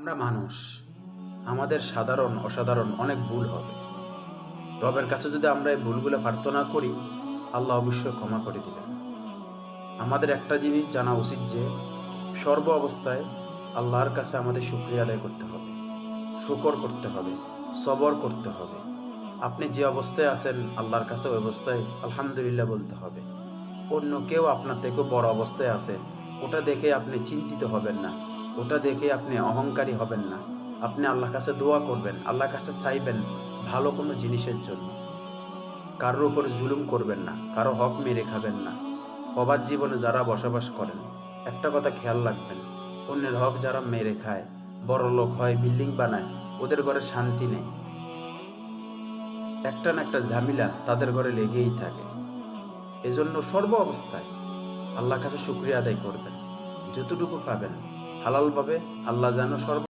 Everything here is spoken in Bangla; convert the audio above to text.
আমরা মানুষ, আমাদের সাধারণ অসাধারণ অনেক ভুল হবে। রবের কাছে যদি আমরা এই ভুলগুলো প্রার্থনা করি, আল্লাহ অবশ্যই ক্ষমা করে দিবেন। আমাদের একটা জিনিস জানা উচিত যে সর্ব অবস্থায় আল্লাহর কাছে আমাদের শুকরিয়া আদায় করতে হবে, শুকর করতে হবে, সবর করতে হবে। আপনি যে অবস্থায় আছেন আল্লাহর কাছে ওই অবস্থায় আলহামদুলিল্লাহ বলতে হবে। অন্য কেউ আপনার থেকেও বড় অবস্থায় আছে, ওটা দেখে আপনি চিন্তিত হবেন না, ওটা দেখে আপনি অহংকারী হবেন না। আপনি আল্লাহর কাছে দোয়া করবেন, আল্লাহর কাছে চাইবেন ভালো কোনো জিনিসের জন্য। কারোর উপর জুলুম করবেন না, কারো হক মেরে খাবেন না। অবাধ জীবনে যারা বসবাস করেন, একটা কথা খেয়াল রাখবেন, অন্যের হক যারা মেরে খায়, বড় লোক হয়, বিল্ডিং বানায়, ওদের ঘরে শান্তি নেই। একটা না একটা ঝামেলা তাদের ঘরে লেগেই থাকে। এজন্য সর্ব অবস্থায় আল্লাহর কাছে শুকরিয়া আদায় করবেন। যতটুকু পাবেন হালালভাবে আল্লাহ যেন সর্ব